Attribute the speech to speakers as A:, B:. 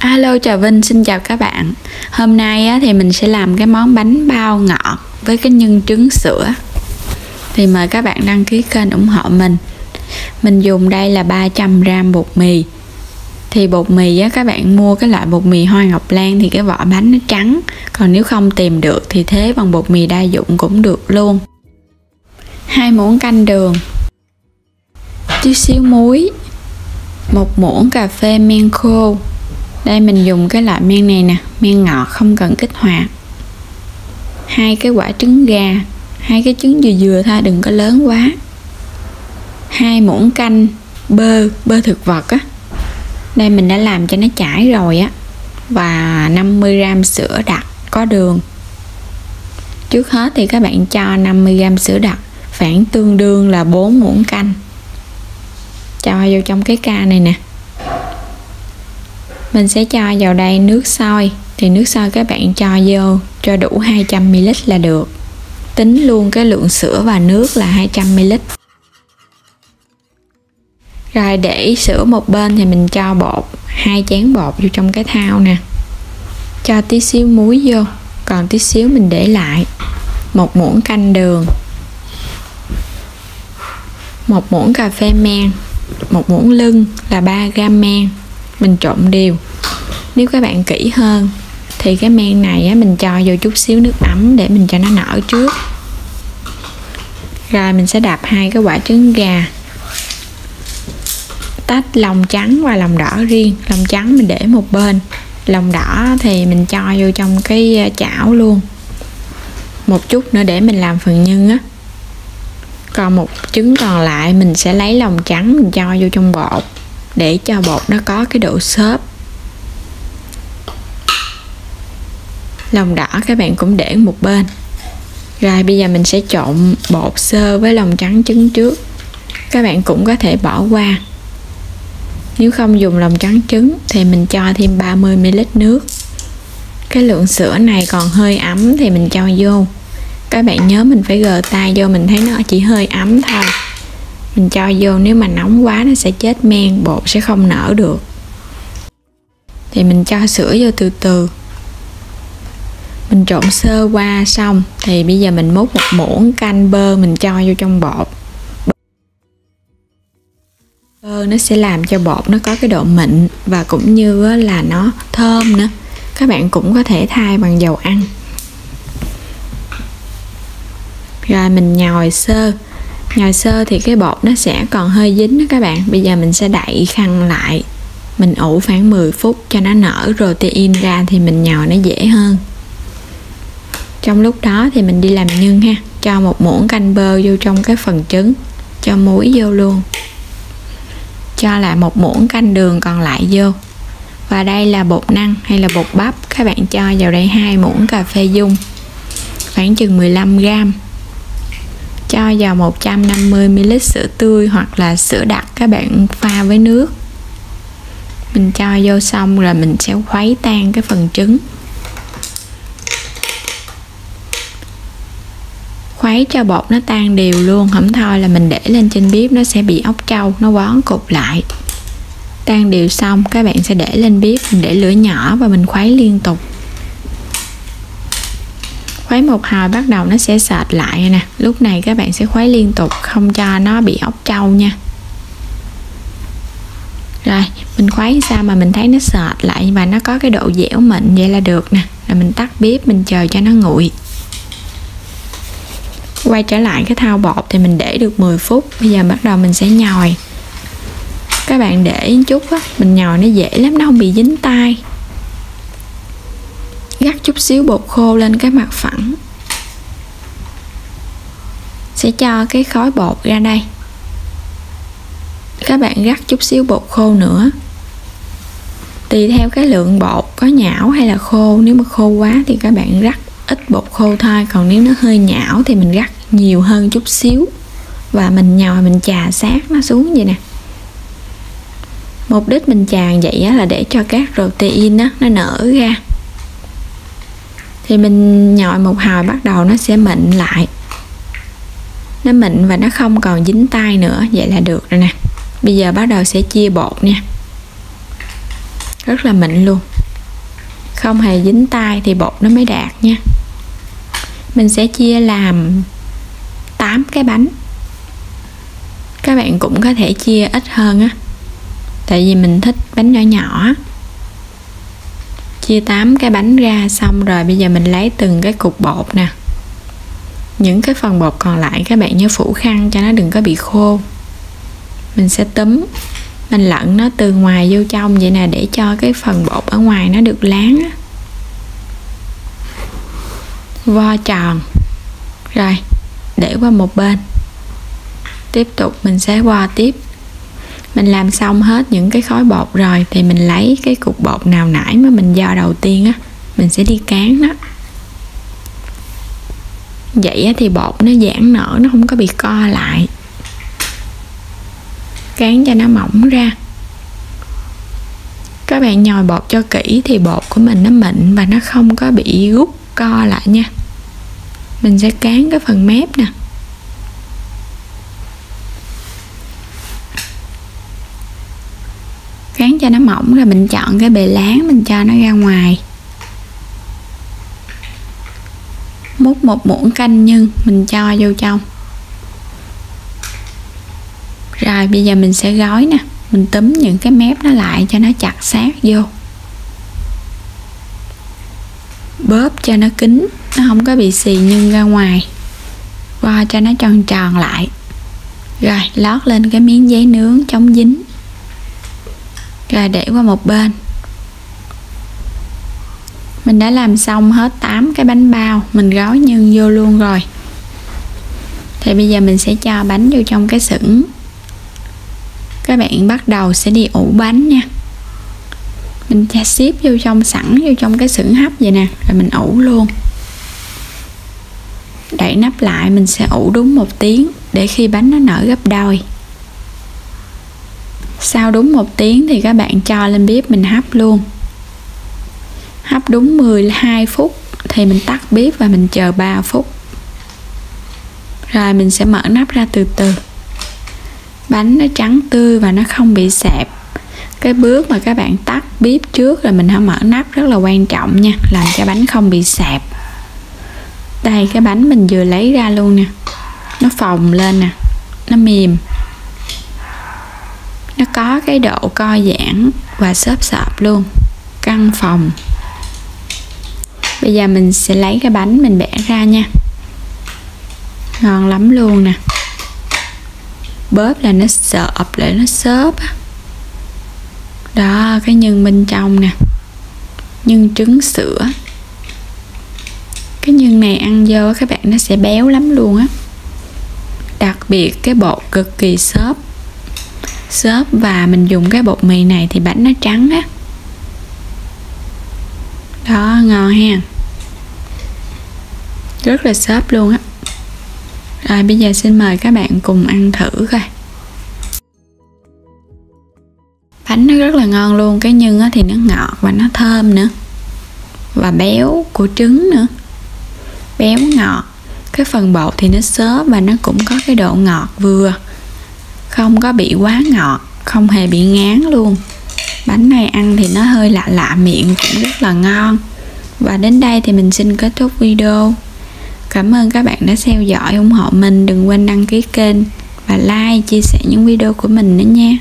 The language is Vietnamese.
A: Alo, chào Vinh, xin chào các bạn. Hôm nay thì mình sẽ làm cái món bánh bao ngọt với cái nhân trứng sữa. Thì mời các bạn đăng ký kênh ủng hộ mình. Mình dùng đây là 300g bột mì. Thì bột mì các bạn mua cái loại bột mì Hoa Ngọc Lan thì cái vỏ bánh nó trắng. Còn nếu không tìm được thì thế bằng bột mì đa dụng cũng được luôn. 2 muỗng canh đường, chút xíu muối, 1 muỗng cà phê men khô. Đây mình dùng cái loại men này nè, men ngọt không cần kích hoạt. 2 cái quả trứng gà, 2 cái trứng vừa vừa thôi, đừng có lớn quá. 2 muỗng canh bơ thực vật á. Đây mình đã làm cho nó chảy rồi á. Và 50g sữa đặc có đường. Trước hết thì các bạn cho 50g sữa đặc, khoảng tương đương là 4 muỗng canh. Cho vô trong cái ca này nè. Mình sẽ cho vào đây nước sôi. Thì nước sôi các bạn cho vô cho đủ 200ml là được. Tính luôn cái lượng sữa và nước là 200ml. Rồi để sữa một bên thì mình cho bột, 2 chén bột vô trong cái thau nè. Cho tí xíu muối vô, còn tí xíu mình để lại. 1 muỗng canh đường, 1 muỗng cà phê men, 1 muỗng lưng là 3g men. Mình trộn đều. Nếu các bạn kỹ hơn thì cái men này mình cho vô chút xíu nước ấm để mình cho nó nở trước. Rồi mình sẽ đạp 2 cái quả trứng gà, tách lòng trắng và lòng đỏ riêng. Lòng trắng mình để một bên, lòng đỏ thì mình cho vô trong cái chảo luôn. Một chút nữa để mình làm phần nhân á. Còn một trứng còn lại mình sẽ lấy lòng trắng mình cho vô trong bột để cho bột nó có cái độ xốp. Lòng đỏ các bạn cũng để một bên. Rồi bây giờ mình sẽ trộn bột sơ với lòng trắng trứng trước. Các bạn cũng có thể bỏ qua. Nếu không dùng lòng trắng trứng thì mình cho thêm 30ml nước. Cái lượng sữa này còn hơi ấm thì mình cho vô. Các bạn nhớ mình phải gờ tay vô, mình thấy nó chỉ hơi ấm thôi. Mình cho vô, nếu mà nóng quá nó sẽ chết men, bột sẽ không nở được. Thì mình cho sữa vô từ từ. Mình trộn sơ qua xong thì bây giờ mình múc 1 muỗng canh bơ mình cho vô trong bột. Bơ nó sẽ làm cho bột nó có cái độ mịn và cũng như là nó thơm nữa. Các bạn cũng có thể thay bằng dầu ăn. Rồi mình nhồi sơ. Nhồi sơ thì cái bột nó sẽ còn hơi dính đó các bạn. Bây giờ mình sẽ đậy khăn lại. Mình ủ khoảng 10 phút cho nó nở protein ra thì mình nhồi nó dễ hơn. Trong lúc đó thì mình đi làm nhân ha. Cho 1 muỗng canh bơ vô trong cái phần trứng. Cho muối vô luôn. Cho lại 1 muỗng canh đường còn lại vô. Và đây là bột năng hay là bột bắp. Các bạn cho vào đây 2 muỗng cà phê dung, khoảng chừng 15g. Cho vào 150ml sữa tươi hoặc là sữa đặc các bạn pha với nước. Mình cho vô xong rồi mình sẽ khuấy tan cái phần trứng. Khuấy cho bột nó tan đều luôn, không thôi là mình để lên trên bếp nó sẽ bị ốc trâu, nó vón cục lại. Tan đều xong các bạn sẽ để lên bếp, mình để lửa nhỏ và mình khuấy liên tục. Khuấy một hồi bắt đầu nó sẽ sệt lại nè. Lúc này các bạn sẽ khuấy liên tục, không cho nó bị ốc trâu nha. Rồi mình khuấy sao mà mình thấy nó sệt lại và nó có cái độ dẻo mịn vậy là được nè. Rồi mình tắt bếp, mình chờ cho nó nguội. Quay trở lại cái thau bột thì mình để được 10 phút. Bây giờ bắt đầu mình sẽ nhồi. Các bạn để chút á, mình nhồi nó dễ lắm, nó không bị dính tay. Rắc chút xíu bột khô lên cái mặt phẳng. Sẽ cho cái khối bột ra đây. Các bạn rắc chút xíu bột khô nữa. Tùy theo cái lượng bột có nhão hay là khô. Nếu mà khô quá thì các bạn rắc ít bột khô thôi. Còn nếu nó hơi nhão thì mình rắc nhiều hơn chút xíu. Và mình nhồi mình chà sát nó xuống vậy nè. Mục đích mình chà vậy là để cho các protein nó nở ra. Thì mình nhồi một hồi bắt đầu nó sẽ mịn lại. Nó mịn và nó không còn dính tay nữa. Vậy là được rồi nè. Bây giờ bắt đầu sẽ chia bột nha. rất là mịn luôn, không hề dính tay thì bột nó mới đạt nha. Mình sẽ chia làm 8 cái bánh. Các bạn cũng có thể chia ít hơn á, tại vì mình thích bánh nhỏ nhỏ. Chia 8 cái bánh ra xong rồi bây giờ mình lấy từng cái cục bột nè. Những cái phần bột còn lại các bạn nhớ phủ khăn cho nó đừng có bị khô. Mình sẽ túm, mình lẫn nó từ ngoài vô trong vậy nè, để cho cái phần bột ở ngoài nó được láng á. Vo tròn rồi để qua một bên. Tiếp tục mình sẽ vo tiếp. Mình làm xong hết những cái khối bột rồi thì mình lấy cái cục bột nào nãy mà mình vo đầu tiên á, mình sẽ đi cán nó. Vậy thì bột nó giãn nở, nó không có bị co lại. Cán cho nó mỏng ra. Các bạn nhồi bột cho kỹ thì bột của mình nó mịn và nó không có bị rút co lại nha. Mình sẽ cán cái phần mép nè. Cán cho nó mỏng rồi mình chọn cái bề láng, mình cho nó ra ngoài. Múc một muỗng canh nhân mình cho vô trong. Rồi bây giờ mình sẽ gói nè, mình túm những cái mép nó lại cho nó chặt sát vô. Bóp cho nó kín, nó không có bị xì nhân ra ngoài. Vo cho nó tròn tròn lại. Rồi lót lên cái miếng giấy nướng chống dính. Rồi để qua một bên. Mình đã làm xong hết 8 cái bánh bao, mình gói nhân vô luôn rồi. Thì bây giờ mình sẽ cho bánh vô trong cái xửng. Các bạn bắt đầu sẽ đi ủ bánh nha. Mình cho xếp vô trong sẵn vô trong cái xửng hấp vậy nè, rồi mình ủ luôn. Đậy nắp lại, mình sẽ ủ đúng 1 tiếng để khi bánh nó nở gấp đôi. Sau đúng 1 tiếng thì các bạn cho lên bếp mình hấp luôn. Hấp đúng 12 phút thì mình tắt bếp và mình chờ 3 phút. Rồi mình sẽ mở nắp ra từ từ. Bánh nó trắng tươi và nó không bị sẹp. Cái bước mà các bạn tắt bếp trước rồi mình hãy mở nắp rất là quan trọng nha, làm cho bánh không bị sẹp. Đây cái bánh mình vừa lấy ra luôn nè. Nó phồng lên nè, nó mềm. Nó có cái độ co giãn và xốp xộp luôn, căng phồng. Bây giờ mình sẽ lấy cái bánh mình bẻ ra nha. Ngon lắm luôn nè. Bóp là nó sợp lại, nó xốp. Đó, cái nhân bên trong nè. Nhân trứng sữa. Cái nhân này ăn vô các bạn nó sẽ béo lắm luôn á. Đặc biệt cái bột cực kỳ xốp. Xốp và mình dùng cái bột mì này thì bánh nó trắng á. Đó, ngon ha. Rất là xốp luôn á. Rồi bây giờ xin mời các bạn cùng ăn thử coi. Bánh nó rất là ngon luôn. Cái nhân á thì nó ngọt và nó thơm nữa. Và béo của trứng nữa. Béo ngọt. Cái phần bột thì nó xốp và nó cũng có cái độ ngọt vừa. Không có bị quá ngọt, không hề bị ngán luôn. Bánh này ăn thì nó hơi lạ lạ miệng, cũng rất là ngon. Và đến đây thì mình xin kết thúc video. Cảm ơn các bạn đã theo dõi, ủng hộ mình. Đừng quên đăng ký kênh và like, chia sẻ những video của mình nữa nha.